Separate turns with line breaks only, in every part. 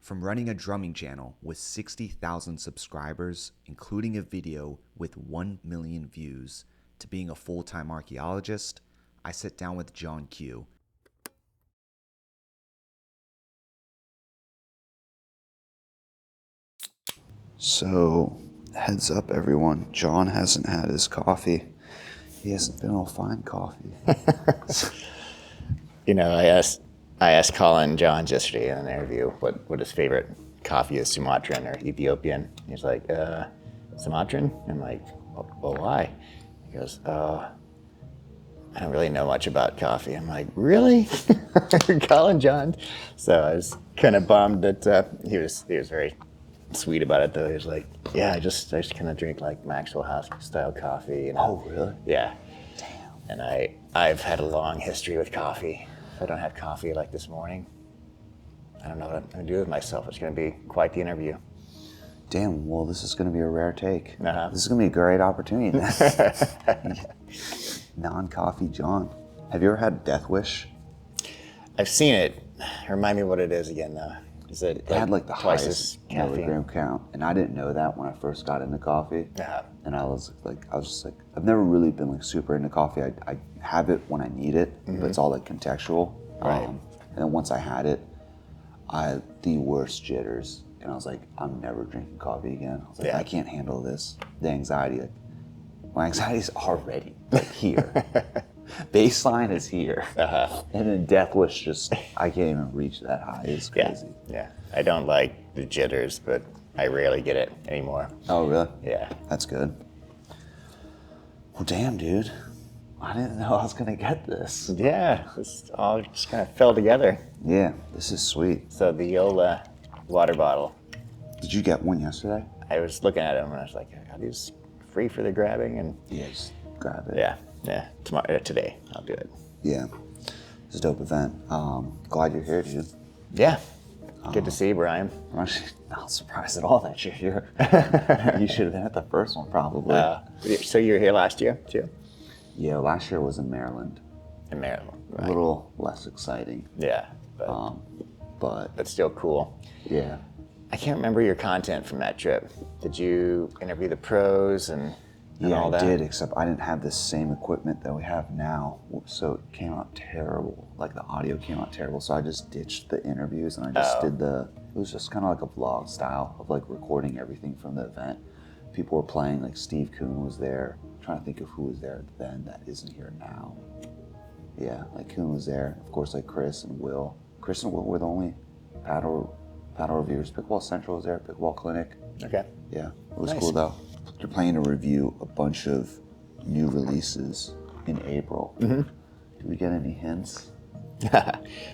From running a drumming channel with 60,000 subscribers, including a video with 1 million views, to being a full-time archaeologist, I sit down with JohnKew. So, heads up everyone, John hasn't had his coffee. He hasn't been able to find coffee.
You know, I asked Colin Johns yesterday in an interview what his favorite coffee is, Sumatran or Ethiopian. He's like, Sumatran? I'm like, well, why? He goes, I don't really know much about coffee. I'm like, really? Colin Johns? So I was kind of bummed that he was very sweet about it, though. He was like, yeah, I just kind of drink like Maxwell House style coffee. You know?
Oh, really?
Yeah.
Damn.
And I've had a long history with coffee. If I don't have coffee like this morning, I don't know what I'm going to do with myself. It's going to be quite the interview.
Damn, well, this is going to be a rare take.
Uh-huh.
This is going to be a great opportunity. Non-coffee John. Have you ever had Death Wish?
I've seen it. Remind me what it is again, though. Is it
Had like the
twice
highest
as caffeine?
milligram count, and I didn't know that when I first got into coffee.
Uh-huh.
And I was just like, I've never really been like super into coffee. I have it when I need it, but it's all like contextual.
Right.
And then once I had it, I had the worst jitters, and I was like, I'm never drinking coffee again. I was like,
Yeah.
I can't handle this. The anxiety, like, my anxiety's already like here. Baseline is here.
Uh-huh.
And then Death Wish just, I can't even reach that high. It's crazy.
Yeah. I don't like the jitters, but I rarely get it anymore.
Oh, really?
Yeah.
That's good. Well, damn, dude. I didn't know I was going to get this.
Yeah. This all just kind of fell together.
Yeah, this is sweet.
So the JOOLA water bottle.
Did you get one yesterday?
I was looking at them and I was like, are these free for the grabbing? And
Yeah, just grab it.
yeah. Tomorrow, today, I'll do it.
Yeah. It's a dope event. Glad you're here, dude.
Yeah. Good to see you, Brian.
I'm actually not surprised at all that you're here. You should have been at the first one, probably.
So you were here last year, too?
Yeah, last year was in Maryland.
In Maryland.
A little less exciting,
Yeah.
but
still cool.
yeah.
I can't remember your content from that trip. Did you interview the pros and
Yeah,
all that?
I did, except I didn't have the same equipment that we have now, so it came out terrible. Like, the audio came out terrible, so I just ditched the interviews and I just did it was just kind of like a vlog style of like recording everything from the event. People were playing, like Steve Kuhn was there. I'm trying to think of who was there then that isn't here now. Yeah, like Kuhn was there. Of course, like Chris and Will. Chris and Will were the only paddle reviewers. Pickleball Central was there, Pickleball Clinic.
Okay.
Yeah, it was
Nice.
cool though. They're planning to review a bunch of new releases in April. Did we get any hints?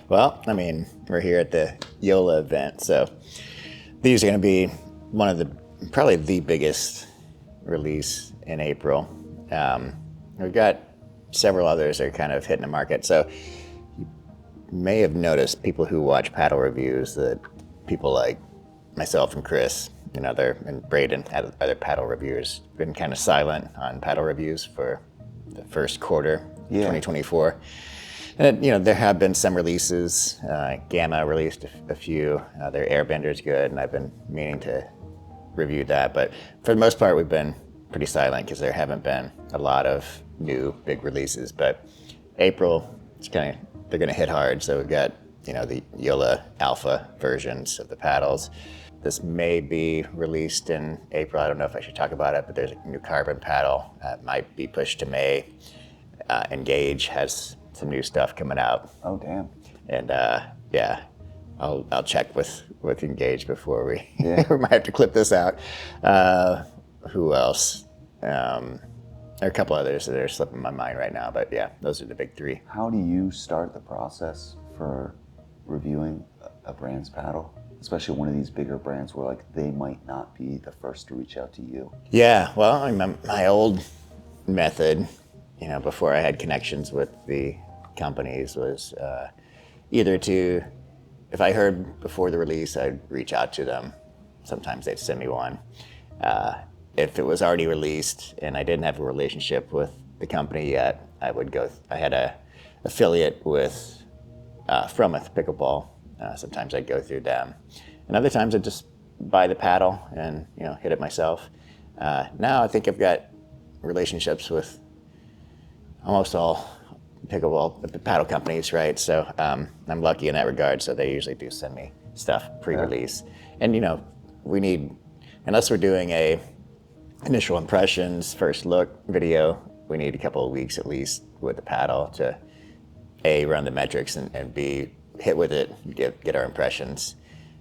Well, I mean, we're here at the JOOLA event, so these are going to be one of probably the biggest release in April. We've got several others that are kind of hitting the market. So you may have noticed, people who watch paddle reviews, that people like myself and Chris and Braden, other paddle reviewers, been kind of silent on paddle reviews for the first quarter, 2024. And there have been some releases. Gamma released a few. Their Airbender's good, and I've been meaning to review that. But for the most part, we've been pretty silent because there haven't been a lot of new big releases. But April, they're going to hit hard. So we've got the JOOLA Alpha versions of the paddles. This may be released in April. I don't know if I should talk about it, but there's a new carbon paddle that might be pushed to May. Engage has some new stuff coming out.
Oh, damn.
And I'll check with Engage before we
Yeah.
we might have to clip this out. Who else? There are a couple others that are slipping my mind right now, but yeah, those are the big three.
How do you start the process for reviewing a brand's paddle? Especially one of these bigger brands where like they might not be the first to reach out to you.
Yeah, well, I mean, my old method, before I had connections with the companies, was either if I heard before the release, I'd reach out to them. Sometimes they'd send me one. If it was already released and I didn't have a relationship with the company yet, I had a affiliate with Vatic Pickleball. Sometimes I'd go through them. And other times I just buy the paddle and, hit it myself. Now I think I've got relationships with almost all pickleball paddle companies, right? So I'm lucky in that regard. So they usually do send me stuff pre-release. And, we need, unless we're doing a initial impressions, first look video, we need a couple of weeks at least with the paddle to A, run the metrics, and B, hit with it, get our impressions.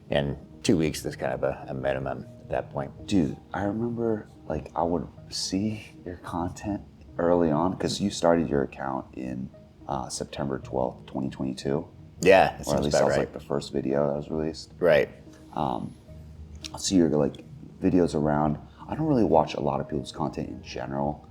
And 2 weeks is kind of a minimum at that point.
Dude, I remember like I would see your content early on because you started your account in September 12th, 2022.
Yeah, that
or at
seems
least
about
that was
right.
like the first video that was released.
Right.
I see your like videos around. I don't really watch a lot of people's content in general,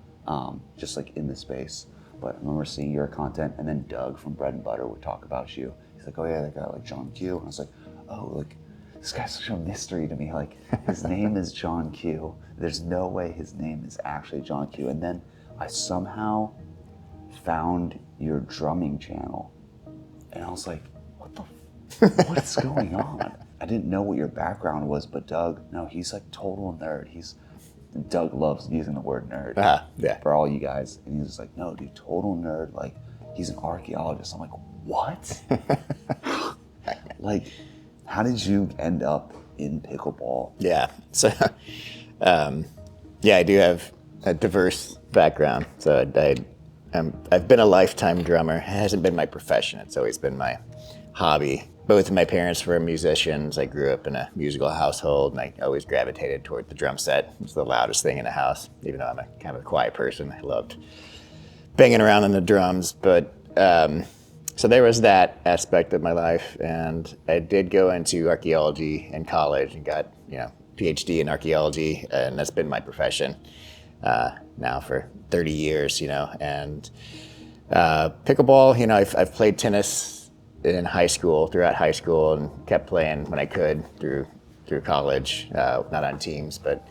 just like in the space. But I remember seeing your content, and then Doug from BreadNButter would talk about you. He's like, "Oh yeah, that guy like JohnKew," and I was like, "Oh, like this guy's such a mystery to me. Like his name is JohnKew. There's no way his name is actually JohnKew." And then I somehow found your drumming channel, and I was like, what's going on? I didn't know what your background was, but Doug, no, he's like total nerd. Doug loves using the word nerd
Yeah.
for all you guys. And he's just like, no, dude, total nerd. Like, he's an archaeologist. I'm like, what? Like, how did you end up in pickleball?
Yeah. So, I do have a diverse background. So I've been a lifetime drummer. It hasn't been my profession. It's always been my hobby. Both of my parents were musicians. I grew up in a musical household, and I always gravitated toward the drum set. It was the loudest thing in the house, even though I'm a kind of a quiet person. I loved banging around on the drums. But so there was that aspect of my life, and I did go into archaeology in college and got PhD in archaeology, and that's been my profession now for 30 years. And pickleball, I've played tennis in throughout high school, and kept playing when I could through college, not on teams, but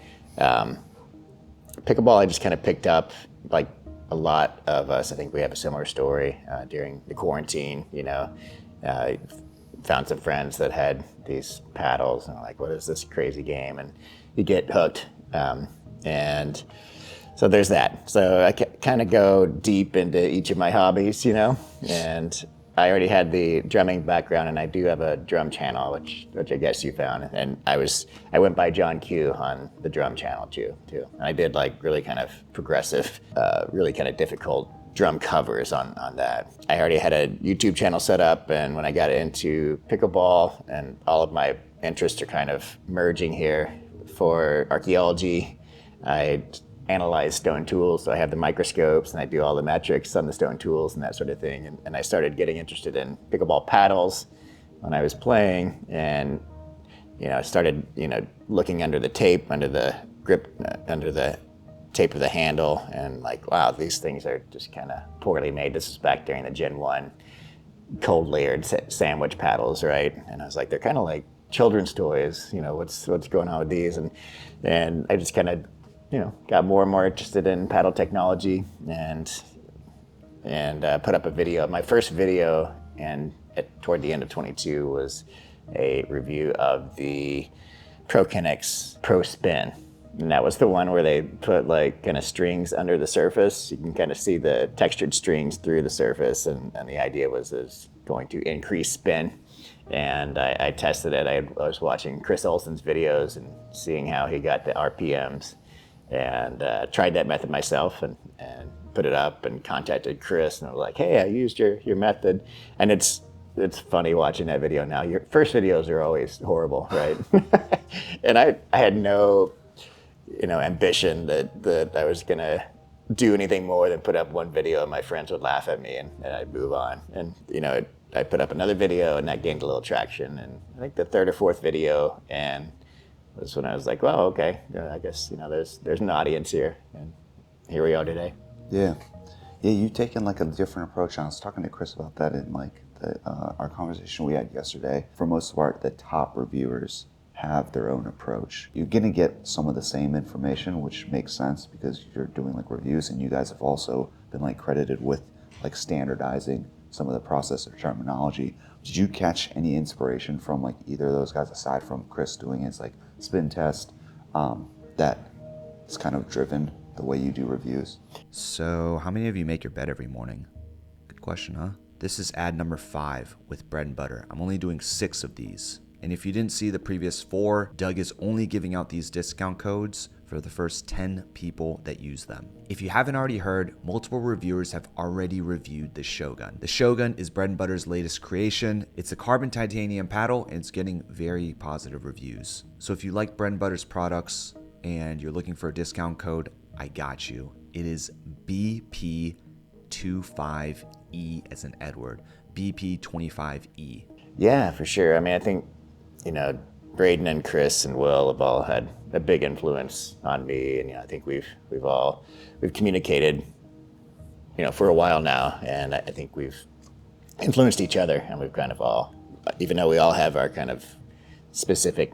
pickleball I just kind of picked up, like a lot of us. I think we have a similar story during the quarantine. Found some friends that had these paddles, and I'm like, what is this crazy game? And you get hooked. And so there's that. So I kind of go deep into each of my hobbies, and I already had the drumming background, and I do have a drum channel, which I guess you found. And I went by JohnKew on the drum channel too. And I did like really kind of progressive, really kind of difficult drum covers on that. I already had a YouTube channel set up, and when I got into pickleball, and all of my interests are kind of merging here for archaeology, I analyze stone tools. So I have the microscopes, and I do all the metrics on the stone tools and that sort of thing. And I started getting interested in pickleball paddles when I was playing, and I started looking under the tape, under the grip, under the tape of the handle, and like, wow, these things are just kind of poorly made. This is back during the Gen 1 cold layered sandwich paddles, right? And I was like, they're kind of like children's toys. What's going on with these? And I just kind of got more and more interested in paddle technology, and put up a video. My first video, and toward the end of 22, was a review of the ProKinetics Pro Spin. And that was the one where they put like kind of strings under the surface. You can kind of see the textured strings through the surface, and the idea was going to increase spin. And I tested it. I was watching Chris Olsen's videos and seeing how he got the RPMs, and tried that method myself, and put it up, and contacted Chris, and I was like, hey, I used your method. And it's funny watching that video now. Your first videos are always horrible, right? And I had no ambition that I was gonna do anything more than put up one video, and my friends would laugh at me, and I'd move on. And I put up another video, and that gained a little traction. And I think the third or fourth video, and was when I was like, well, okay, I guess there's an audience here, and here we are today.
Yeah, you've taken like a different approach. I was talking to Chris about that in like our conversation we had yesterday. For most of the top reviewers have their own approach. You're gonna get some of the same information, which makes sense because you're doing like reviews, and you guys have also been like credited with like standardizing some of the process or terminology, which Did you catch any inspiration from like either of those guys aside from Chris doing his like spin test that has kind of driven the way you do reviews? So how many of you make your bed every morning? Good question, huh? This is ad number 5 with BreadNButter. I'm only doing 6 of these. And if you didn't see the previous 4, Doug is only giving out these discount codes for the first 10 people that use them. If you haven't already heard, multiple reviewers have already reviewed the Shogun. The Shogun is BreadNButter's latest creation. It's a carbon titanium paddle and it's getting very positive reviews. So if you like BreadNButter's products and you're looking for a discount code, I got you. It is BP25E as in Edward, BP25E.
Yeah, for sure. I mean, I think, Braden and Chris and Will have all had a big influence on me, and I think we've communicated, for a while now, and I think we've influenced each other, and we've kind of all, even though we all have our kind of specific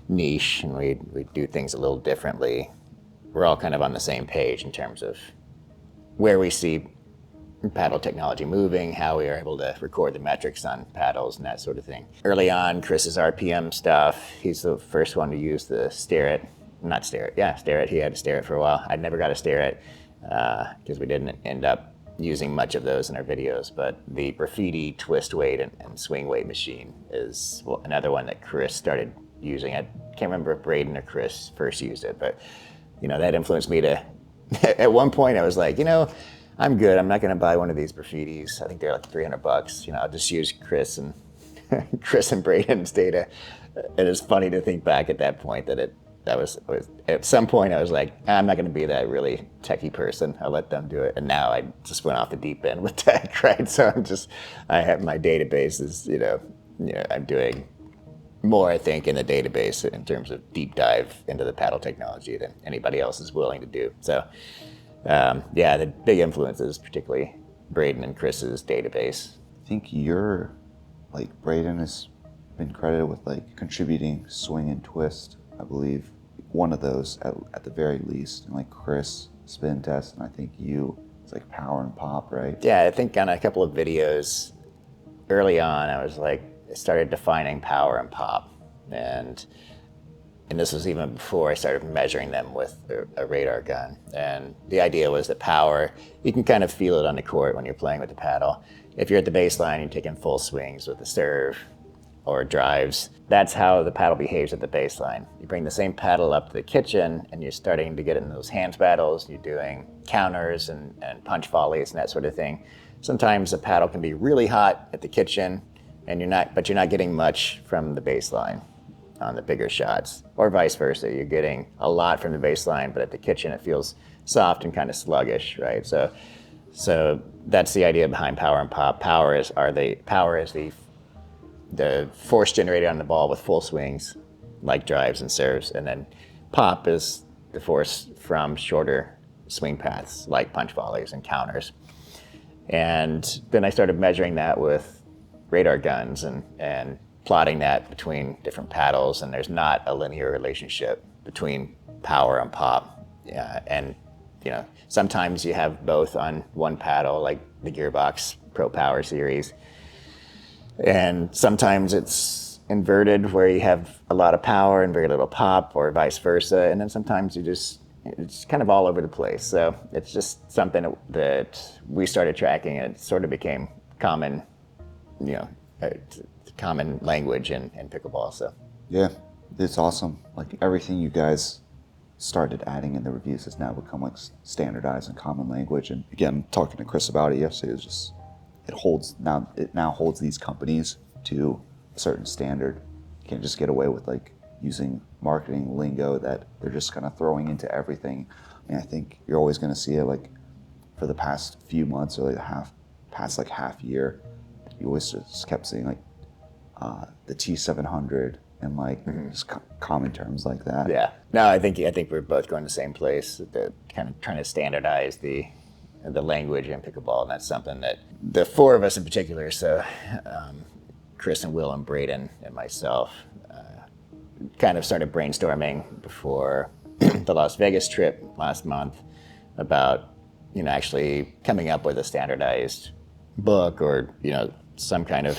niche and we do things a little differently, we're all kind of on the same page in terms of where we see paddle technology moving, how we are able to record the metrics on paddles and that sort of thing. Early on, Chris's RPM stuff, he's the first one to use the Starrett. He had a Starrett for a while. I never got a Starrett because we didn't end up using much of those in our videos, but the graffiti twist weight and swing weight machine is another one that Chris started using. I can't remember if Braden or Chris first used it, but that influenced me to, at one point I was like, I'm good. I'm not going to buy one of these graffitis. I think they're like $300. I'll just use Chris and Braden's data. It is funny to think back at that point that at some point I was like, I'm not going to be that really techie person. I'll let them do it. And now I just went off the deep end with tech, right? So I have my database is, I'm doing more, I think, in the database in terms of deep dive into the paddle technology than anybody else is willing to do. So the big influences, particularly Braden and Chris's database.
I think Braden has been credited with contributing swing and twist, I believe. One of those at the very least. And Chris, spin test, and I think it's power and pop, right?
Yeah, I think on a couple of videos early on, I started defining power and pop. And this was even before I started measuring them with a radar gun. And the idea was that power, you can kind of feel it on the court when you're playing with the paddle. If you're at the baseline, you're taking full swings with the serve or drives. That's how the paddle behaves at the baseline. You bring the same paddle up to the kitchen and you're starting to get in those hands battles. You're doing counters and punch volleys and that sort of thing. Sometimes the paddle can be really hot at the kitchen and you're not getting much from the baseline on the bigger shots, or vice versa. You're getting a lot from the baseline, but at the kitchen it feels soft and kind of sluggish, right? So that's the idea behind power and pop. Power is the force generated on the ball with full swings, like drives and serves, and then pop is the force from shorter swing paths, like punch volleys and counters. And then I started measuring that with radar guns and plotting that between different paddles, and there's not a linear relationship between power and pop. And sometimes you have both on one paddle, like the Gearbox Pro Power series, and sometimes it's inverted where you have a lot of power and very little pop, or vice versa, and then sometimes it's kind of all over the place. So it's just something that we started tracking, and it sort of became common language in pickleball. So
yeah, it's awesome. Everything you guys started adding in the reviews has now become standardized and common language. And again, talking to Chris about it yesterday, it now holds these companies to a certain standard. You can't just get away with using marketing lingo that they're just kind of throwing into everything. I mean, I think you're always going to see it for the past few months or past half year. You always just kept seeing the T700 and just common terms like that.
Yeah. No, I think we're both going to the same place. Kind of trying to standardize the language in pickleball, and that's something that the four of us in particular. So Chris and Will and Braden and myself kind of started brainstorming before the Las Vegas trip last month about actually coming up with a standardized book or some kind of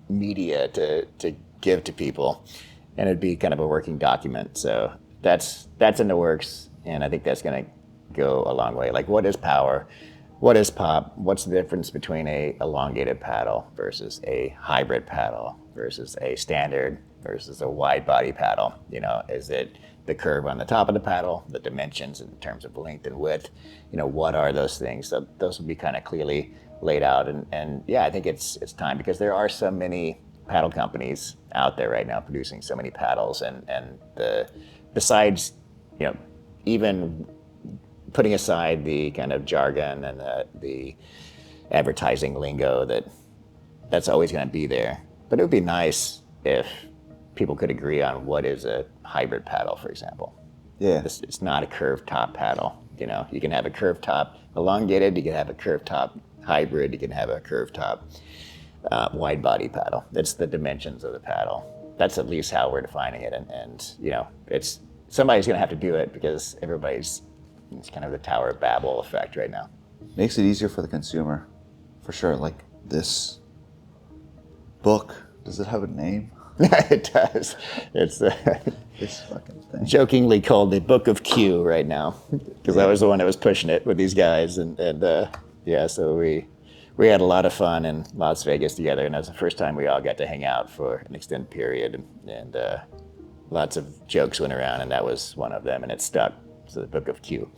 media to give to people, and it'd be kind of a working document. So that's in the works, and I think that's going to go a long way. Like, what is power? What is pop? What's the difference between a elongated paddle versus a hybrid paddle versus a standard versus a wide body paddle? You know, is it the curve on the top of the paddle, the dimensions in terms of length and width? You know, what are those things? So those will be kind of clearly laid out. And yeah, I think it's time, because there are so many paddle companies out there right now producing so many paddles, and besides, you know, even putting aside the kind of jargon and the advertising lingo that's always going to be there, but it would be nice if people could agree on what is a hybrid paddle, for example.
Yeah.
It's not a curved top paddle. You know, you can have a curved top elongated, you can have a curved top hybrid, you can have a curved top wide body paddle. It's the dimensions of the paddle. That's at least how we're defining it. And you know, it's somebody's going to have to do it, because it's kind of the Tower of Babel effect right now.
Makes it easier for the consumer, for sure. Like this book, does it have a name?
It does. It's
This fucking thing.
jokingly called the Book of Q right now, because I was the one that was pushing it with these guys, and yeah, so we had a lot of fun in Las Vegas together, and that was the first time we all got to hang out for an extended period, and lots of jokes went around, and that was one of them, and it stuck. So the Book of Q.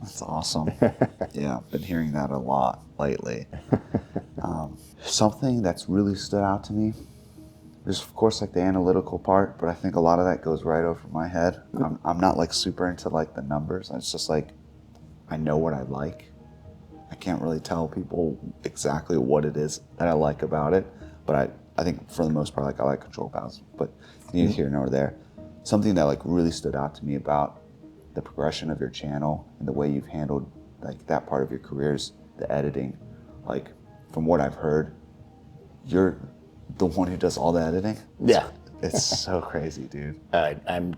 That's awesome. Yeah, I've been hearing that a lot lately. Something that's really stood out to me, there's of course like the analytical part, but I think a lot of that goes right over my head. I'm not like super into like the numbers. It's just like, I know what I like. I can't really tell people exactly what it is that I like about it, but I think for the most part, like I like control paddles, but neither here nor there. Something that like really stood out to me about the progression of your channel and the way you've handled like that part of your career is the editing. Like, from what I've heard, you're the one who does all the editing.
Yeah.
It's so crazy, dude.
I'm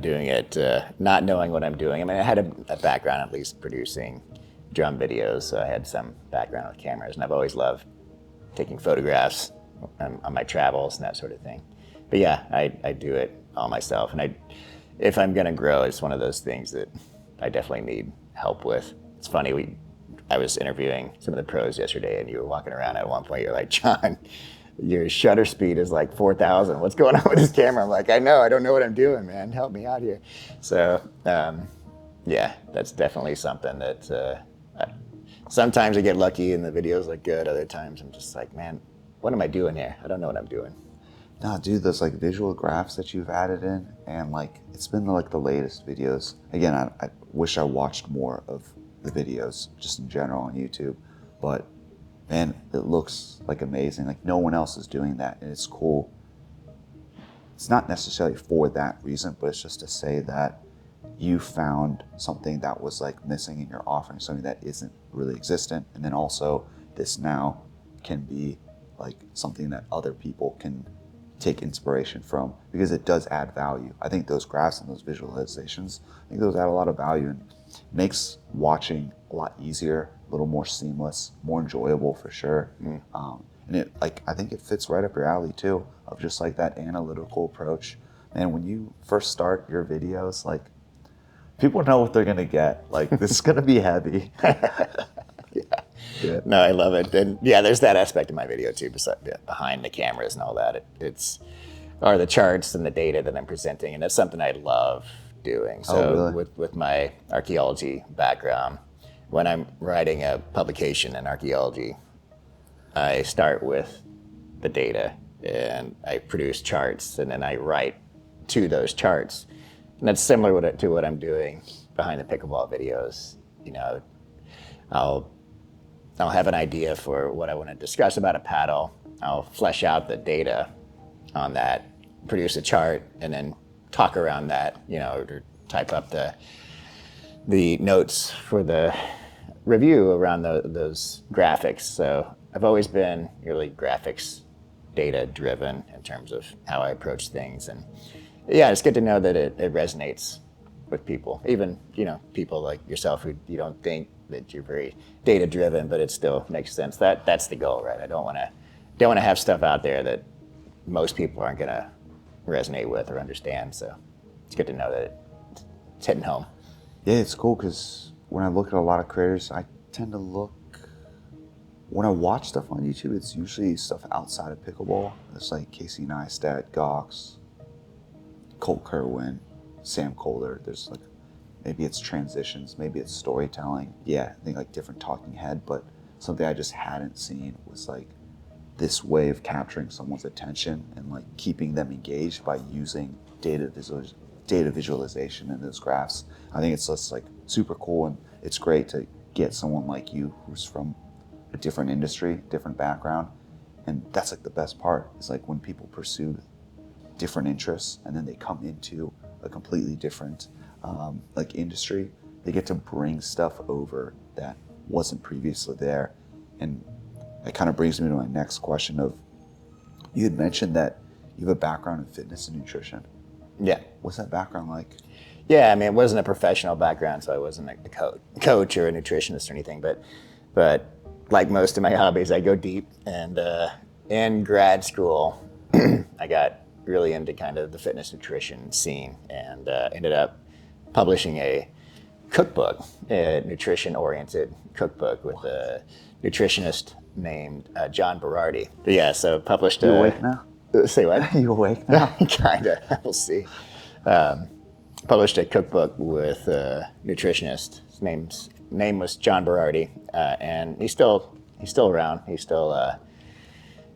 doing it not knowing what I'm doing. I mean, I had a background at least producing drum videos, so I had some background with cameras, and I've always loved taking photographs on my travels and that sort of thing. But yeah, I do it all myself, and if I'm gonna grow, it's one of those things that I definitely need help with. It's funny, I was interviewing some of the pros yesterday, and you were walking around at one point, you're like, John, your shutter speed is like 4,000. What's going on with this camera? I'm like, I don't know what I'm doing, man. Help me out here. So yeah, that's definitely something that sometimes I get lucky and the videos look good. Other times I'm just like, man, what am I doing here? I don't know what I'm doing.
No, dude, those like visual graphs that you've added in, and like it's been like the latest videos. Again, I wish I watched more of the videos just in general on YouTube, but man, it looks like amazing. Like no one else is doing that, and it's cool. It's not necessarily for that reason, but it's just to say that you found something that was like missing in your offering, something that isn't really existent, and then also this now can be like something that other people can take inspiration from, because it does add value. I think those graphs and those visualizations, I think those add a lot of value and makes watching a lot easier, a little more seamless, more enjoyable for sure. And it like, I think it fits right up your alley too, of just like that analytical approach. And when you first start your videos, like people know what they're gonna get. Like this is gonna be heavy.
Yeah. No, I love it. And yeah, there's that aspect of my video too, behind the cameras and all that. Are the charts and the data that I'm presenting, and that's something I love doing. So
really?
with my archaeology background, when I'm writing a publication in archaeology, I start with the data and I produce charts, and then I write to those charts. And that's similar to what I'm doing behind the pickleball videos. You know, I'll have an idea for what I want to discuss about a paddle. I'll flesh out the data on that, produce a chart, and then talk around that, you know, or type up the notes for the review around those graphics. So I've always been really graphics data driven in terms of how I approach things. And yeah, it's good to know that it resonates with people, even, you know, people like yourself who you don't think that you're very data driven, but it still makes sense. That's the goal, right? I don't want to don't want to have stuff out there that most people aren't going to resonate with or understand. So it's good to know that it's hitting home.
Yeah, it's cool because when I look at a lot of creators, I tend to look, when I watch stuff on YouTube, it's usually stuff outside of pickleball. It's like Casey Neistat, Gox, Colt Kerwin, Sam Calder. There's like, maybe it's transitions, maybe it's storytelling. Yeah, I think like different talking head, but something I just hadn't seen was like this way of capturing someone's attention and like keeping them engaged by using data visualization in those graphs. I think it's just like super cool, and it's great to get someone like you who's from a different industry, different background. And that's like the best part, is like when people pursue different interests and then they come into a completely different like industry, they get to bring stuff over that wasn't previously there. And it kind of brings me to my next question of, you had mentioned that you have a background in fitness and nutrition.
Yeah.
What's that background like?
Yeah, I mean, it wasn't a professional background, so I wasn't a coach or a nutritionist or anything, but like most of my hobbies, I go deep. And in grad school, I got really into kind of the fitness nutrition scene, and ended up publishing a cookbook, a nutrition-oriented cookbook with a nutritionist named John Berardi. Yeah, so published.
You awake now?
Say what?
You awake now?
Kinda. We'll see. Published a cookbook with a nutritionist. His name was John Berardi, and he's still around. He still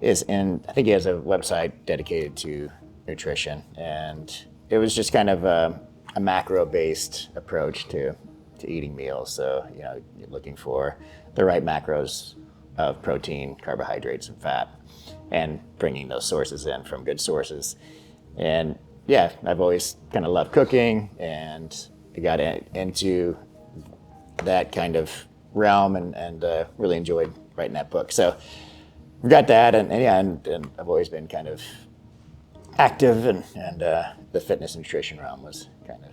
is in. I think he has a website dedicated to nutrition, and it was just kind of a macro-based approach to eating meals. So you're looking for the right macros of protein, carbohydrates, and fat, and bringing those sources in from good sources. And yeah, I've always kind of loved cooking, and I got into that kind of realm, and really enjoyed writing that book. So we got that, and I've always been kind of active, and the fitness and nutrition realm was kind of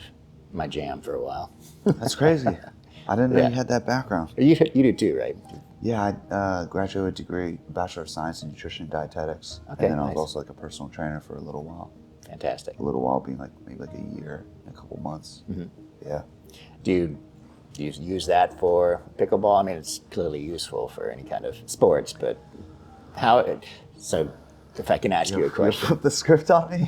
my jam for a while.
That's crazy. I didn't know you had that background.
You do too, right?
Yeah, I graduated degree, Bachelor of Science in Nutrition and Dietetics.
Okay,
and then I was
nice.
also like a personal trainer for a little while.
Fantastic.
A little while being like maybe like a year, a couple months. Mm-hmm. Yeah.
Do you use that for pickleball? I mean, it's clearly useful for any kind of sports, but so if I can ask you a question.
Flip the script on me?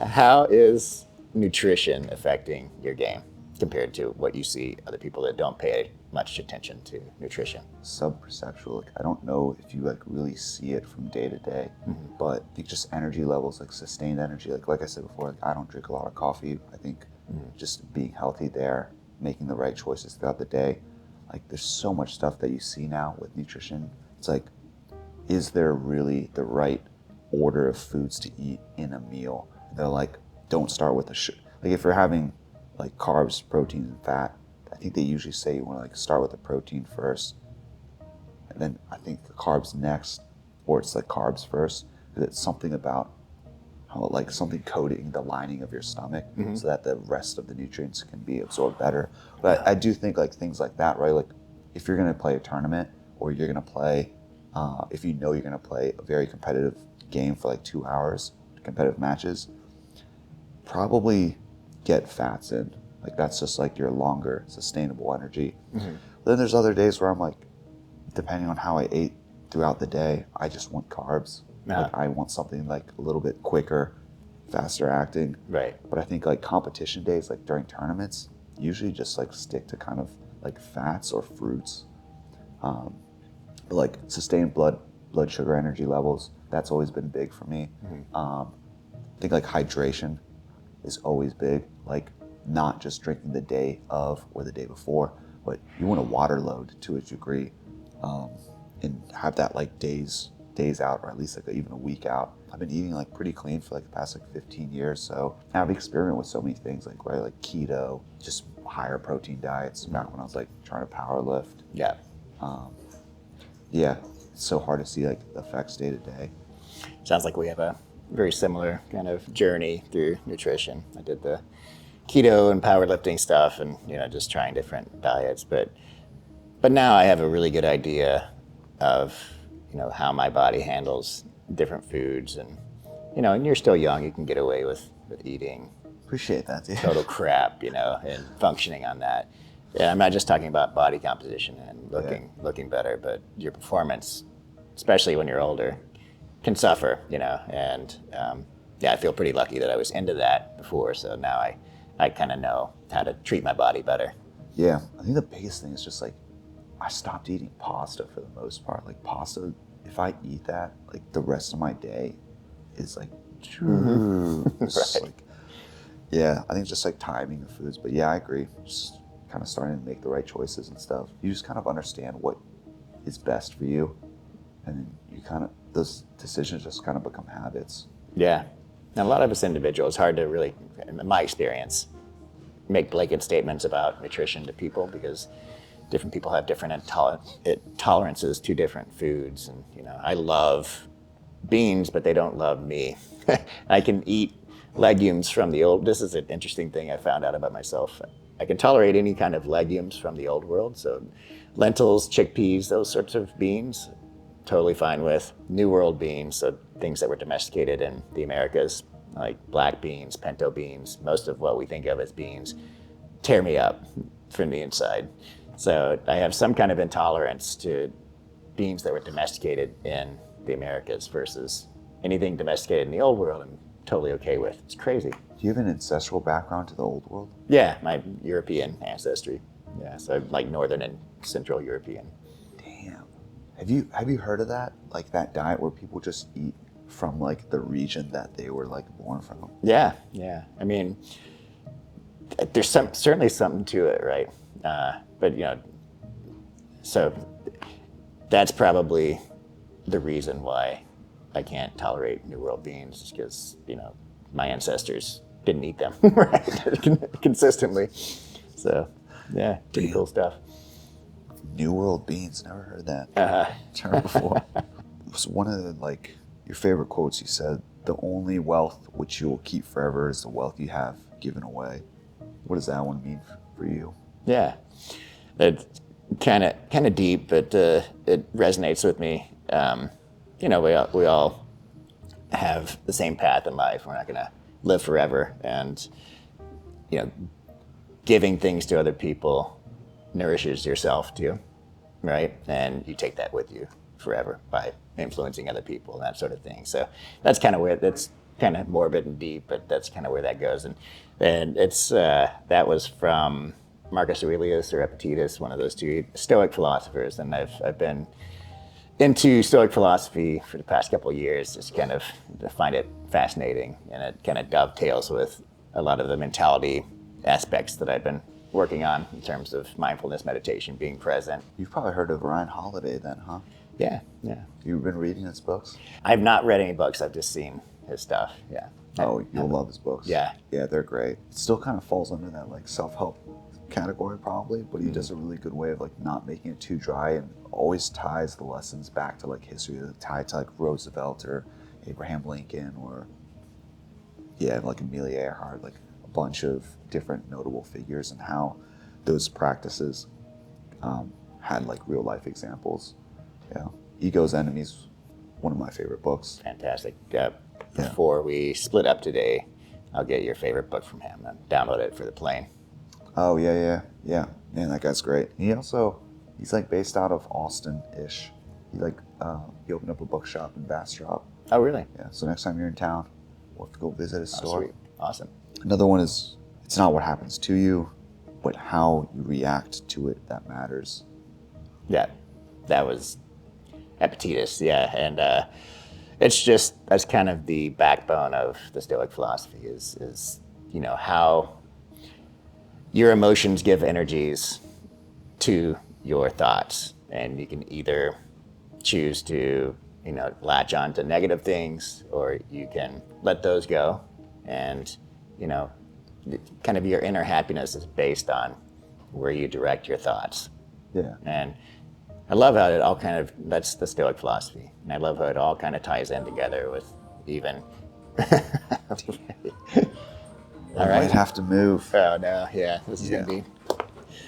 How is nutrition affecting your game compared to what you see other people that don't pay much attention to nutrition?
Sub-perceptual. Like, I don't know if you like really see it from day to day, but I think just energy levels, like sustained energy. Like I said before, like I don't drink a lot of coffee. I think just being healthy there, making the right choices throughout the day. Like there's so much stuff that you see now with nutrition. It's like, is there really the right order of foods to eat in a meal? They're like, don't start with like if you're having like carbs, proteins, and fat, I think they usually say you want to like start with the protein first, and then I think the carbs next, or it's like carbs first, because it's something about how like something coating the lining of your stomach so that the rest of the nutrients can be absorbed better. But I do think like things like that, right? Like if you're going to play a tournament, or you're going to play, if you know you're going to play a very competitive game for like 2 hours, competitive matches, probably get fats in. Like that's just like your longer sustainable energy. Then there's other days where I'm like, depending on how I ate throughout the day, I just want carbs. Like I want something like a little bit quicker, faster acting.
Right.
But I think like competition days, like during tournaments, usually just like stick to kind of like fats or fruits. But like sustained blood sugar energy levels, that's always been big for me. I think like hydration is always big. Like not just drinking the day of or the day before, but you want to water load to a degree, and have that like days out, or at least like even a week out. I've been eating like pretty clean for like the past like 15 years, so I've experimented with so many things, like right, like keto, just higher protein diets back when I was like trying to power lift.
Yeah.
Yeah, it's so hard to see like the effects day to day.
Sounds like we have a very similar kind of journey through nutrition. I did the keto and powerlifting stuff, and just trying different diets, but now I have a really good idea of how my body handles different foods, and and you're still young, you can get away with eating
Appreciate that, dude.
total crap, and functioning on that. Yeah, I'm not just talking about body composition and looking better, but your performance, especially when you're older, can suffer, and I feel pretty lucky that I was into that before, so now I kind of know how to treat my body better.
Yeah, I think the biggest thing is just like, I stopped eating pasta for the most part. Like pasta, if I eat that, like the rest of my day is like,
Right.
like, yeah, I think it's just like timing the foods. But yeah, I agree. Just kind of starting to make the right choices and stuff. You just kind of understand what is best for you, and then you kind of, those decisions just kind of become habits.
Yeah, and a lot of us individuals, it's hard to really, in my experience, make blanket statements about nutrition to people, because different people have different tolerances to different foods. And I love beans, but they don't love me. I can eat legumes from the old. This is an interesting thing I found out about myself. I can tolerate any kind of legumes from the old world. So lentils, chickpeas, those sorts of beans, totally fine with. New world beans, so things that were domesticated in the Americas, like black beans, pinto beans, most of what we think of as beans, tear me up from the inside. So I have some kind of intolerance to beans that were domesticated in the Americas versus anything domesticated in the old world I'm totally okay with. It's crazy.
Do you have an ancestral background to the old world?
Yeah, my European ancestry. Yeah, so I'm like Northern and Central European.
Damn. Have you heard of that? Like that diet where people just eat from like the region that they were like born from?
Yeah. I mean, there's certainly something to it, right? But so that's probably the reason why I can't tolerate New World beans, because my ancestors didn't eat them right consistently. So yeah, pretty cool stuff.
New World beans, never heard that term before. So one of your favorite quotes, you said, "The only wealth which you will keep forever is the wealth you have given away." What does that one mean for you?
Yeah, it's kind of deep, but it resonates with me. We all have the same path in life. We're not going to live forever, and giving things to other people nourishes yourself too, right? And you take that with you forever by influencing other people and that sort of thing. So that's kind of where, that's kind of morbid and deep, but that's kind of where that goes. And it's that was from Marcus Aurelius or Epictetus, one of those two Stoic philosophers. And I've been into Stoic philosophy for the past couple of years, just kind of find it fascinating, and it kind of dovetails with a lot of the mentality aspects that I've been working on in terms of mindfulness, meditation, being present.
You've probably heard of Ryan Holiday then, huh?
Yeah.
You've been reading his books?
I've not read any books, I've just seen his stuff, yeah.
Oh, you'll love his books.
Yeah.
Yeah, they're great. It still kind of falls under that self-help category probably, but he does a really good way of not making it too dry, and always ties the lessons back to history, tied to Roosevelt or Abraham Lincoln or Amelia Earhart, a bunch of different notable figures, and how those practices had real life examples. Yeah, Ego's Enemies, one of my favorite books.
Fantastic. Before we split up today, I'll get your favorite book from him and download it for the plane.
Oh yeah. Man, that guy's great. He's based out of Austin-ish. He opened up a bookshop in Bastrop.
Oh really?
Yeah. So next time you're in town, we'll have to go visit his store.
Sweet. Awesome.
Another one is, it's not what happens to you, but how you react to it that matters.
Yeah, that was Epictetus. Yeah, and it's just, that's kind of the backbone of the Stoic philosophy is how your emotions give energies to your thoughts, and you can either choose to latch on to negative things, or you can let those go, and kind of your inner happiness is based on where you direct your thoughts.
Yeah.
And I love how it all that's the Stoic philosophy, and I love how it all kind of ties in together with even
All right. Might have to move.
Oh no, yeah, this is gonna be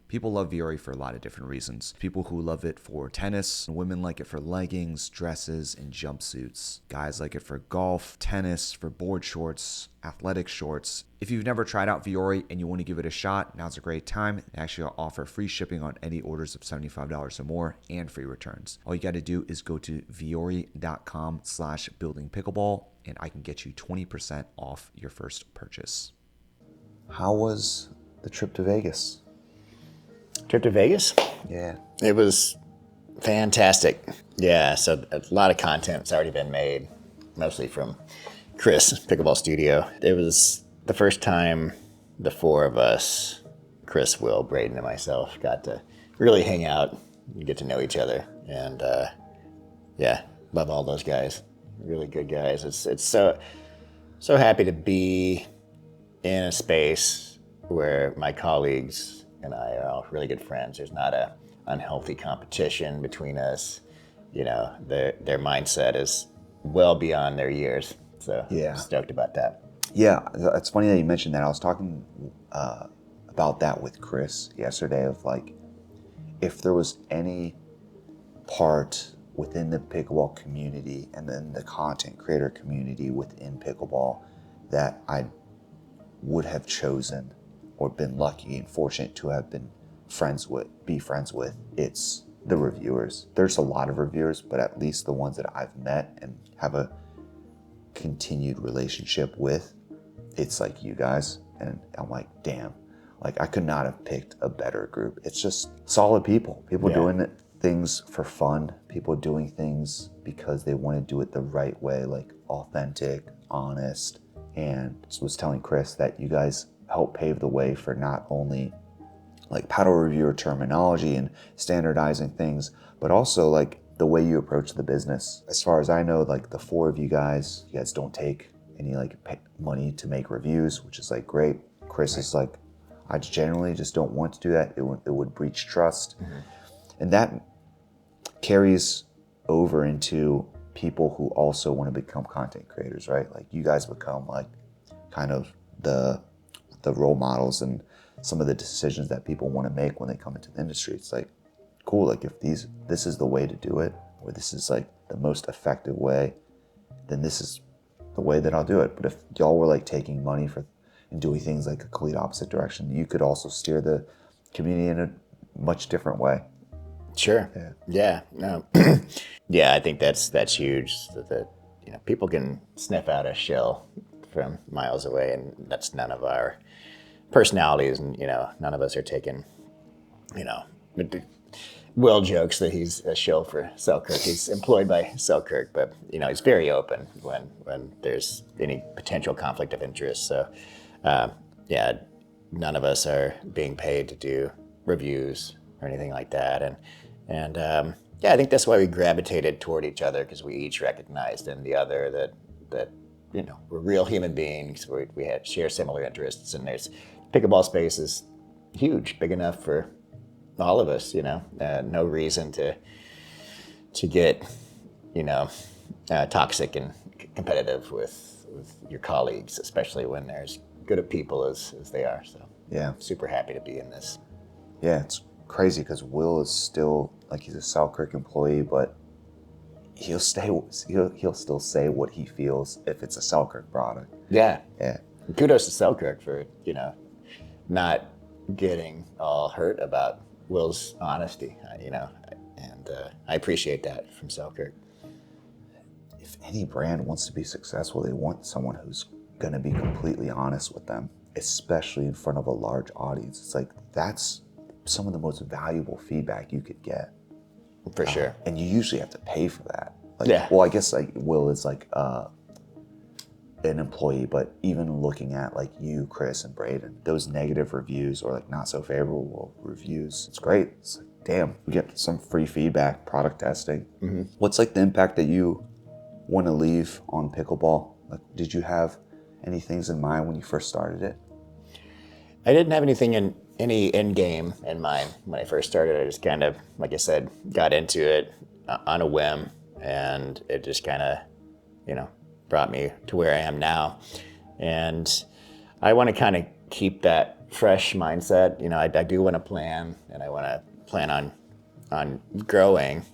People love Vuori for a lot of different reasons. People who love it for tennis, women like it for leggings, dresses, and jumpsuits. Guys like it for golf, tennis, for board shorts, athletic shorts. If you've never tried out Vuori and you want to give it a shot, now's a great time. They actually offer free shipping on any orders of $75 or more and free returns. All you got to do is go to vuori.com/buildingpickleball and I can get you 20% off your first purchase.
How was the trip to Vegas?
Trip to Vegas?
Yeah.
It was fantastic. Yeah, so a lot of content's already been made, mostly from Chris, Pickleball Studio. It was the first time the four of us, Chris, Will, Braden, and myself, got to really hang out and get to know each other. And yeah, love all those guys. Really good guys. It's so happy to be in a space where my colleagues and I are all really good friends. There's not a unhealthy competition between us. You know, their mindset is well beyond their years. So
Yeah.
stoked about that.
Yeah, it's funny that you mentioned that. I was talking about that with Chris yesterday of like, if there was any part within the pickleball community and then the content creator community within pickleball that I would have chosen or been lucky and fortunate to have been friends with, it's the reviewers. There's a lot of reviewers, but at least the ones that I've met and have a continued relationship with, it's like you guys. And I'm like, damn, like I could not have picked a better group. It's just solid people doing things for fun, people doing things because they want to do it the right way, like authentic, honest. And I was telling Chris that you guys help pave the way for not only like paddle reviewer terminology and standardizing things, but also like the way you approach the business. As far as I know, like the four of you guys don't take any like money to make reviews, which is like great. Chris is like, I generally just don't want to do that. It would breach trust. Mm-hmm. And that carries over into people who also want to become content creators, right? Like you guys become like kind of the role models and some of the decisions that people want to make when they come into the industry. It's like, cool, like if this is the way to do it, or this is like the most effective way, then this is the way that I'll do it. But if y'all were like taking money and doing things like a complete opposite direction, you could also steer the community in a much different way.
Sure. Yeah. No. Yeah, I think that's huge. That you know, people can sniff out a shill from miles away, and that's none of our personalities. And you know, none of us are taking. You know, Will jokes that he's a shill for Selkirk. He's employed by Selkirk, but you know, he's very open when there's any potential conflict of interest. So, yeah, none of us are being paid to do reviews or anything like that. And yeah, I think that's why we gravitated toward each other, because we each recognized in the other that you know, we're real human beings. We share similar interests, and there's pickleball space is huge, big enough for all of us. You know, no reason to get you know toxic and competitive with your colleagues, especially when they're as good of people as they are. So
yeah,
super happy to be in this.
Yeah, it's crazy because Will is still like, he's a Selkirk employee, but he'll still say what he feels if it's a Selkirk product.
Yeah.
Yeah.
Kudos to Selkirk for, you know, not getting all hurt about Will's honesty, you know, and I appreciate that from Selkirk.
If any brand wants to be successful, they want someone who's going to be completely honest with them, especially in front of a large audience. It's like, that's some of the most valuable feedback you could get.
For sure.
And you usually have to pay for that. Like,
yeah.
Well, I guess like Will is like an employee, but even looking at like you, Chris, and Braden, those negative reviews or like not so favorable reviews, it's great. It's like, damn, we get some free feedback, product testing. Mm-hmm. What's like the impact that you want to leave on pickleball? Like, did you have any things in mind when you first started it?
I didn't have anything in any end game in mind when I first started. I just kind of, like I said, got into it on a whim, and it just kind of, you know, brought me to where I am now. And I want to kind of keep that fresh mindset. I do want to plan, and I want to plan on growing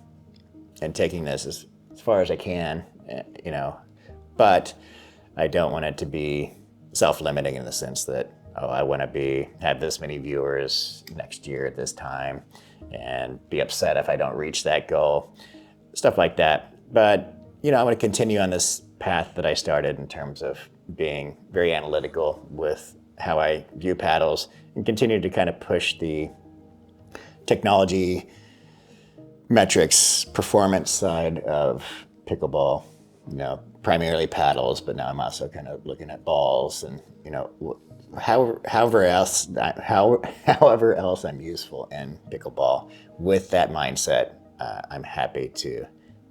and taking this as far as I can, but I don't want it to be self-limiting in the sense that, I want to have this many viewers next year at this time and be upset if I don't reach that goal, stuff like that. But, I want to continue on this path that I started in terms of being very analytical with how I view paddles and continue to kind of push the technology, metrics, performance side of pickleball, primarily paddles, but now I'm also kind of looking at balls and, however else I'm useful in pickleball with that mindset, I'm happy to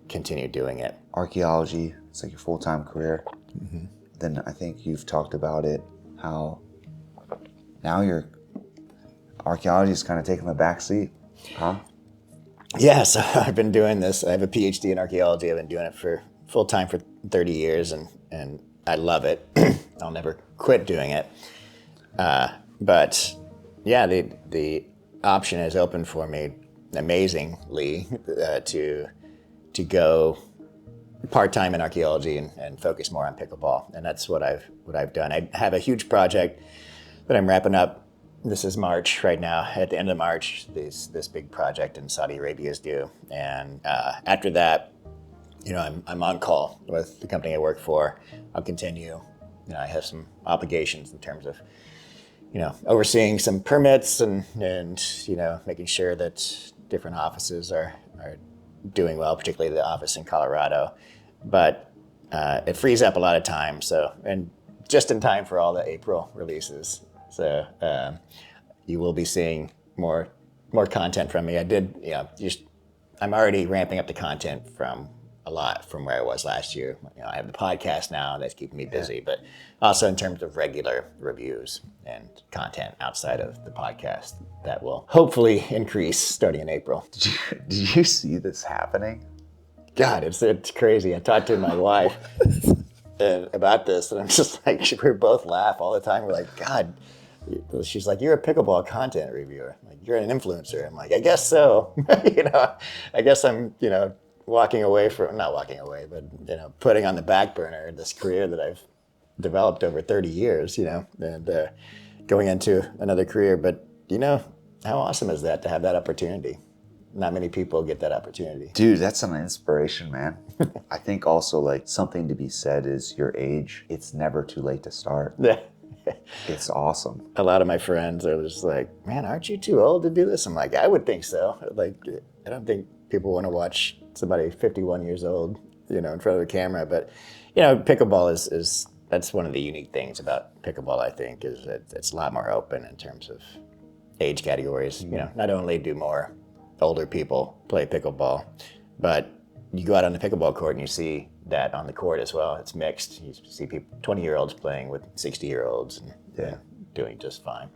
continue doing it.
Archaeology, it's like your full-time career. Mm-hmm. Then I think you've talked about it, how now your archaeology is kind of taking the back seat, huh?
Yeah, so I've been doing this. I have a PhD in archaeology. I've been doing it for full-time for 30 years, and I love it. I'll never quit doing it. But yeah, the option is open for me amazingly to go part-time in archaeology and focus more on pickleball. And that's what I've done. I have a huge project that I'm wrapping up. This is March right now. At the end of March, this big project in Saudi Arabia is due. And after that, I'm on call with the company I work for. I'll continue. I have some obligations in terms of, overseeing some permits and making sure that different offices are doing well, particularly the office in Colorado. But it frees up a lot of time. So, and just in time for all the April releases. So you will be seeing more content from me. I'm already ramping up the content from a lot from where I was last year. I have the podcast now that's keeping me busy, but also in terms of regular reviews and content outside of the podcast that will hopefully increase starting in April.
Did you see this happening?
God, it's crazy. I talked to my wife about this, and I'm just like, we both laugh all the time. We're like, God. She's like, you're a pickleball content reviewer. Like, you're an influencer. I'm like, I guess so. I guess I'm, not walking away, but putting on the back burner this career that I've developed over 30 years, and going into another career. But, how awesome is that to have that opportunity? Not many people get that opportunity.
Dude, that's an inspiration, man. I think also like something to be said is your age. It's never too late to start.
Yeah.
It's awesome.
A lot of my friends are just like, man, aren't you too old to do this? I'm like, I would think so. Like, I don't think people want to watch somebody 51 years old, in front of a camera. But, pickleball is that's one of the unique things about pickleball, I think, is that it's a lot more open in terms of age categories. Mm-hmm. Not only do more older people play pickleball, but you go out on the pickleball court and you see that on the court as well. It's mixed. You see people, 20-year-olds playing with 60-year-olds and doing just fine.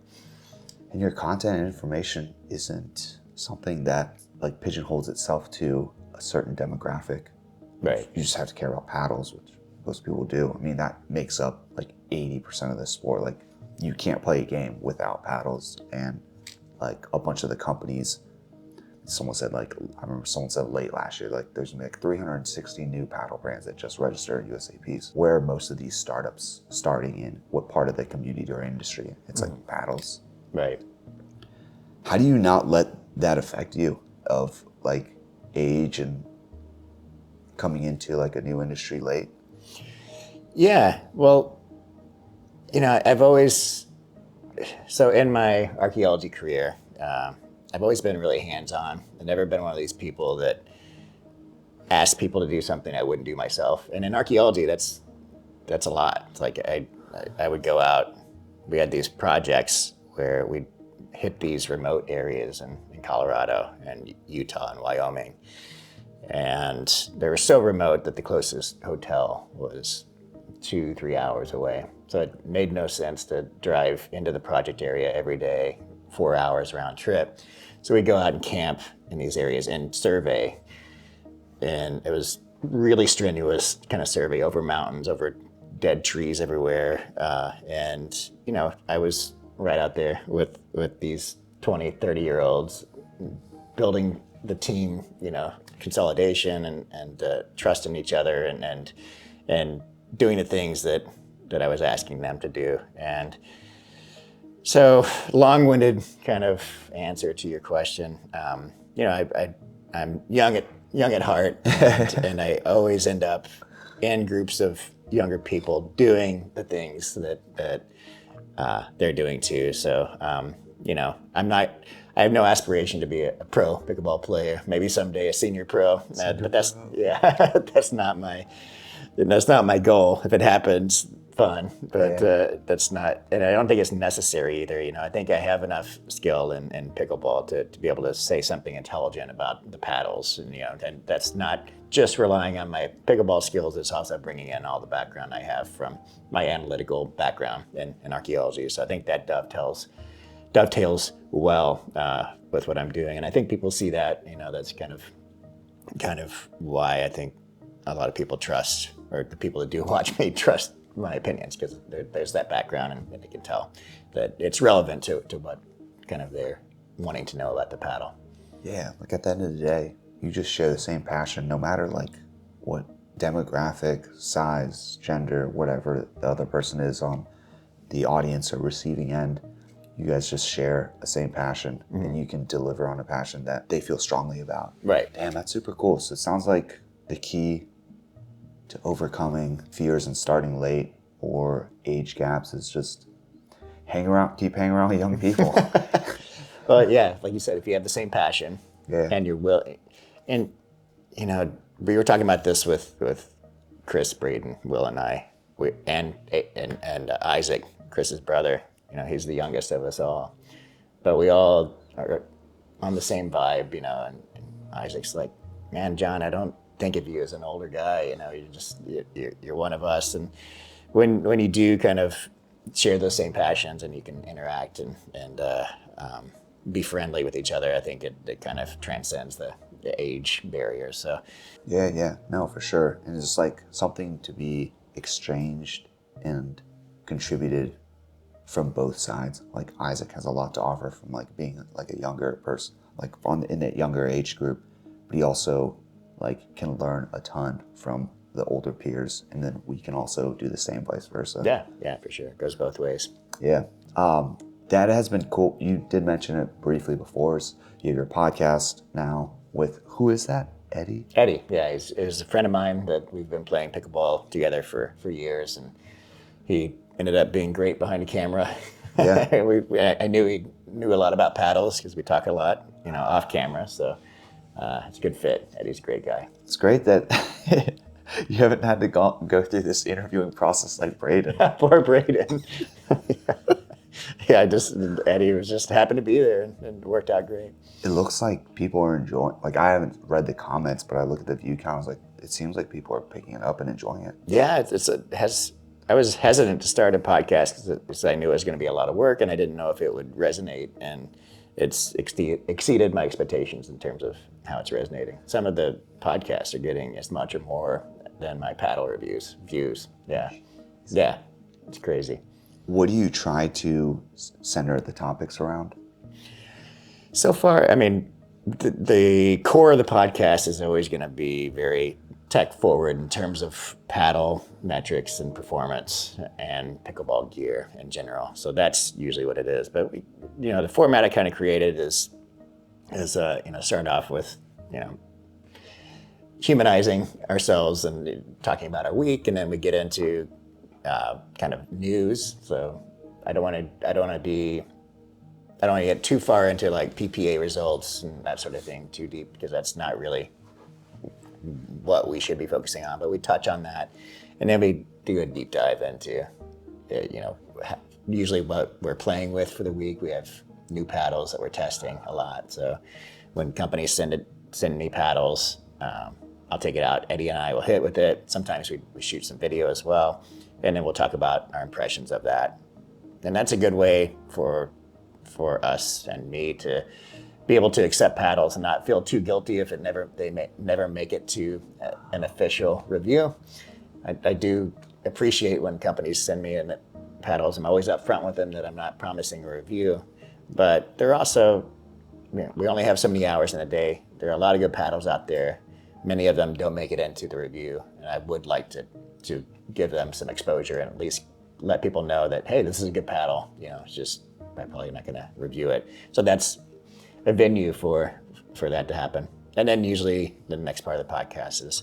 And your content and information isn't something that like pigeonholes itself to a certain demographic.
Right.
You just have to care about paddles, which most people do. I mean, that makes up like 80% of the sport. Like, you can't play a game without paddles. And like a bunch of the companies, I remember someone said late last year, like there's gonna be like 360 new paddle brands that just registered USAPs. Where are most of these startups starting in? What part of the community or industry? It's like paddles.
Right.
How do you not let that affect you of like age and coming into like a new industry late?
Yeah, well, I've always, so in my archaeology career, I've always been really hands-on. I've never been one of these people that ask people to do something I wouldn't do myself. And in archaeology, that's a lot. It's like I would go out. We had these projects where we'd hit these remote areas in Colorado and Utah and Wyoming. And they were so remote that the closest hotel was 2-3 hours away. So it made no sense to drive into the project area every day, 4 hours round trip. So we'd go out and camp in these areas and survey. And it was really strenuous kind of survey over mountains, over dead trees everywhere. And, you know, I was right out there with these 20, 30-year-olds building the team, you know, consolidation and trust in each other and doing the things that I was asking them to do. And so, long-winded kind of answer to your question. You know, I'm young at heart, and I always end up in groups of younger people doing the things that they're doing too. So, you know, I have no aspiration to be a pro pickleball player. Maybe someday a senior pro, but that's that's not my goal. If it happens, fun, but that's not, and I don't think it's necessary either. You know, I think I have enough skill in pickleball to be able to say something intelligent about the paddles, and you know, and that's not just relying on my pickleball skills. It's also bringing in all the background I have from my analytical background in archaeology. So I think that dovetails well with what I'm doing, and I think people see that. You know, that's kind of why I think a lot of people trust, or the people that do watch me trust my opinions, because there's that background, and they can tell that it's relevant to what kind of they're wanting to know about the paddle.
Yeah, like at the end of the day, you just share the same passion, no matter like what demographic, size, gender, whatever the other person is on the audience or receiving end. You guys just share the same passion, and you can deliver on a passion that they feel strongly about.
Right.
Damn, that's super cool. So it sounds like the key to overcoming fears and starting late or age gaps is just keep hanging around with young people.
Well, yeah, like you said, if you have the same passion and you're willing, and you know, we were talking about this with Chris, Braden, Will, and I, and Isaac, Chris's brother. You know, he's the youngest of us all, but we all are on the same vibe. You know, and Isaac's like, man, John, I don't think of you as an older guy. You know, you're one of us. And when you do kind of share those same passions and you can interact and be friendly with each other, I think it kind of transcends the age barrier. So
yeah, no, for sure. And it's just like something to be exchanged and contributed from both sides. Like Isaac has a lot to offer from like being like a younger person, like in that younger age group, but he also like can learn a ton from the older peers, and then we can also do the same, vice versa.
Yeah, for sure. It goes both ways.
Yeah. That has been cool. You did mention it briefly before. You have your podcast now with, who is that? Eddie?
Eddie, yeah, he's a friend of mine that we've been playing pickleball together for years, and he ended up being great behind the camera.
Yeah.
I knew he knew a lot about paddles because we talk a lot, you know, off camera. So it's a good fit. Eddie's a great guy.
It's great that you haven't had to go through this interviewing process like Braden.
Poor Braden. Yeah, Eddie was just happened to be there, and it worked out great.
It looks like people are enjoying. Like, I haven't read the comments, but I look at the view count. I was like, it seems like people are picking it up and enjoying it.
Yeah, I was hesitant to start a podcast because I knew it was going to be a lot of work, and I didn't know if it would resonate. And it's exceeded my expectations in terms of how it's resonating. Some of the podcasts are getting as much or more than my paddle views. Yeah, it's crazy.
What do you try to center the topics around?
So far, I mean, the core of the podcast is always going to be very tech forward in terms of paddle metrics and performance and pickleball gear in general. So that's usually what it is. But the format I kind of created is start off with, humanizing ourselves and talking about our week, and then we get into kind of news. So I don't want to get too far into like PPA results and that sort of thing too deep, because that's not really what we should be focusing on. But we touch on that, and then we do a deep dive into, usually what we're playing with for the week. We have new paddles that we're testing a lot. So when companies send me paddles, I'll take it out. Eddie and I will hit with it. Sometimes we shoot some video as well, and then we'll talk about our impressions of that. And that's a good way for us and me to be able to accept paddles and not feel too guilty if they never make it to an official review. I do appreciate when companies send me in paddles. I'm always upfront with them that I'm not promising a review, but they're also, we only have so many hours in a day. There are a lot of good paddles out there. Many of them don't make it into the review, and I would like to give them some exposure and at least let people know that, hey, this is a good paddle. It's just, I'm probably not going to review it. So that's a venue for that to happen. And then usually the next part of the podcast is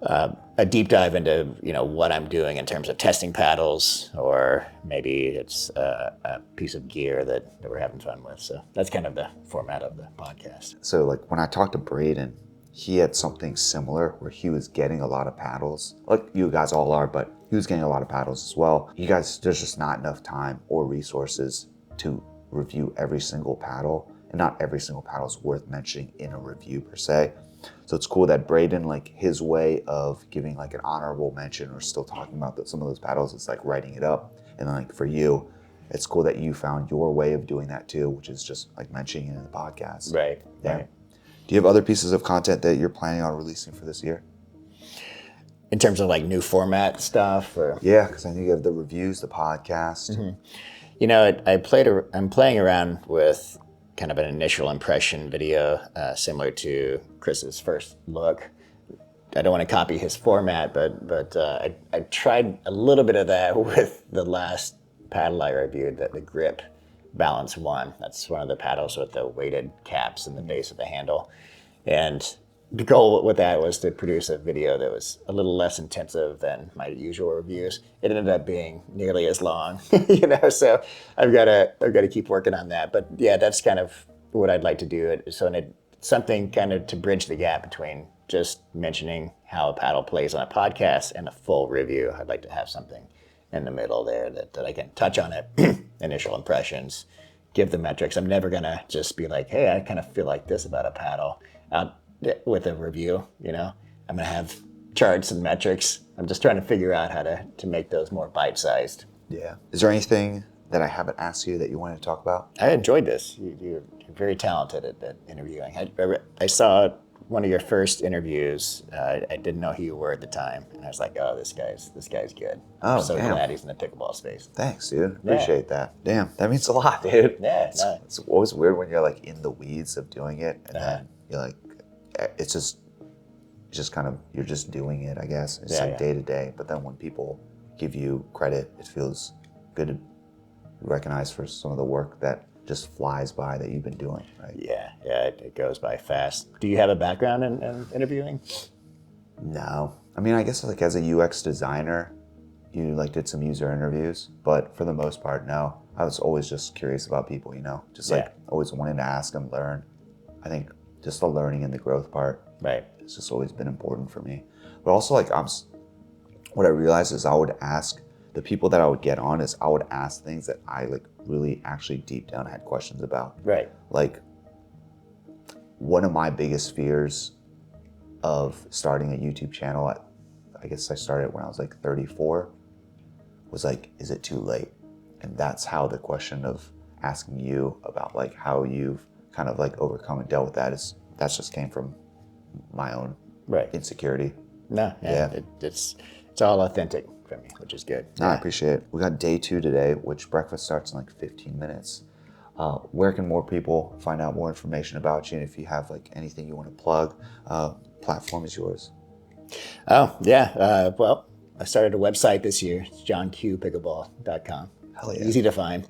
a deep dive into what I'm doing in terms of testing paddles, or maybe it's a piece of gear that we're having fun with. So that's kind of the format of the podcast.
So like when I talked to Braden, he had something similar where he was getting a lot of paddles, like you guys all are, but he was getting a lot of paddles as well. You guys, there's just not enough time or resources to review every single paddle, and not every single paddle is worth mentioning in a review per se. So it's cool that Braden, like his way of giving like an honorable mention or still talking about some of those paddles is like writing it up. And then like for you, it's cool that you found your way of doing that too, which is just like mentioning it in the podcast.
Right.
Yeah.
Right.
Do you have other pieces of content that you're planning on releasing for this year?
In terms of like new format stuff, or
Yeah, because I think you have the reviews, the podcast.
Mm-hmm. I'm playing around with kind of an initial impression video, similar to Chris's first look. I don't want to copy his format, but I tried a little bit of that with the last paddle I reviewed, the Grip Balance 1. That's one of the paddles with the weighted caps in the base of the handle. And the goal with that was to produce a video that was a little less intensive than my usual reviews. It ended up being nearly as long, so I've got to keep working on that. But yeah, that's kind of what I'd like to do. So something kind of to bridge the gap between just mentioning how a paddle plays on a podcast and a full review. I'd like to have something in the middle there that I can touch on it, initial impressions, give the metrics. I'm never going to just be like, hey, I kind of feel like this about a paddle with a review. I'm going to have charts and metrics. I'm just trying to figure out how to make those more bite-sized.
Yeah. Is there anything that I haven't asked you that you wanted to talk about?
I enjoyed this. You're very talented at interviewing. I saw one of your first interviews. I didn't know who you were at the time, and I was like, "Oh, this guy's good."
Oh,
I'm so
damn.
glad he's in the pickleball space.
Thanks, dude. Appreciate that. Damn, that means a lot, dude.
Yeah,
It's always weird when you're like in the weeds of doing it, and then you're like, it's just kind of, you're just doing it, I guess. It's day to day. But then when people give you credit, it feels good to be recognized for some of the work that just flies by that you've been doing, right?
Yeah, it goes by fast. Do you have a background in interviewing?
No. I mean, I guess like as a UX designer, you like did some user interviews, but for the most part, no. I was always just curious about people, just like always wanting to ask them, learn. I think just the learning and the growth part,
right,
it's just always been important for me. But also like what I realized is I would ask the people that I would get on is I would ask things that I like really actually deep down had questions about.
Right.
Like one of my biggest fears of starting a YouTube channel, I guess I started when I was like 34, was like, is it too late? And that's how the question of asking you about like how you've kind of like overcome and dealt with that's just came from my own insecurity.
No, it's all authentic for me, which is good.
No, I appreciate it. We got day 2 today, which breakfast starts in like 15 minutes. Where can more people find out more information about you? And if you have like anything you want to plug, platform is yours.
Oh, yeah. Well, I started a website this year. It's JohnKewPickleball.com.
Hell yeah.
Easy to find.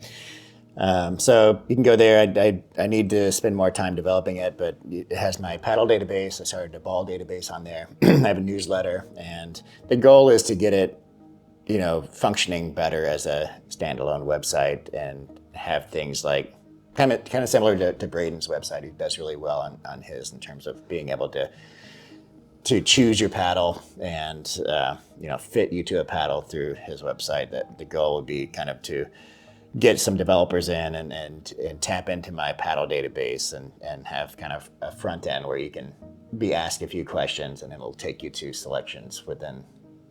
So you can go there. I need to spend more time developing it, but it has my paddle database. I started a ball database on there. I have a newsletter, and the goal is to get it, functioning better as a standalone website and have things like kind of similar to Braden's website. He does really well on his in terms of being able to choose your paddle and fit you to a paddle through his website. That the goal would be kind of to get some developers in and tap into my paddle database and have kind of a front end where you can be asked a few questions and it'll take you to selections within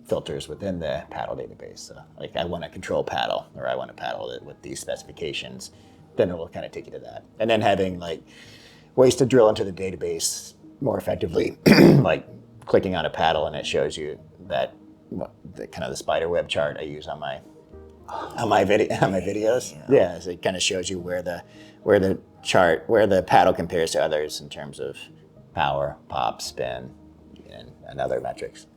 filters within the paddle database. So like I want a control paddle, or I want a paddle with these specifications, then it will kind of take you to that. And then having like ways to drill into the database more effectively, like clicking on a paddle and it shows you that the kind of the spider web chart I use on my videos. Yeah, so it kind of shows you where the paddle compares to others in terms of power, pop, spin, and other metrics.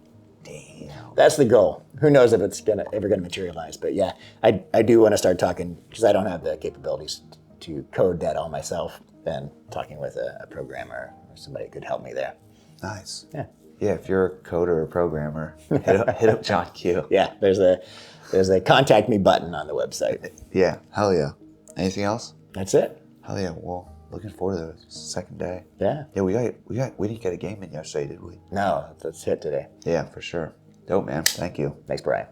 Damn.
That's the goal. Who knows if it's ever gonna materialize? But yeah, I do want to start talking, because I don't have the capabilities to code that all myself. And talking with a programmer or somebody who could help me there.
Nice.
Yeah.
Yeah, if you're a coder or programmer, hit up JohnKew.
Yeah, there's a contact me button on the website.
Yeah, hell yeah. Anything else?
That's it.
Hell yeah. Well, looking forward to the second day.
Yeah.
Yeah, we didn't get a game in yesterday, did we?
No, that's it today.
Yeah, for sure. Dope, man. Thank you.
Thanks, Brian.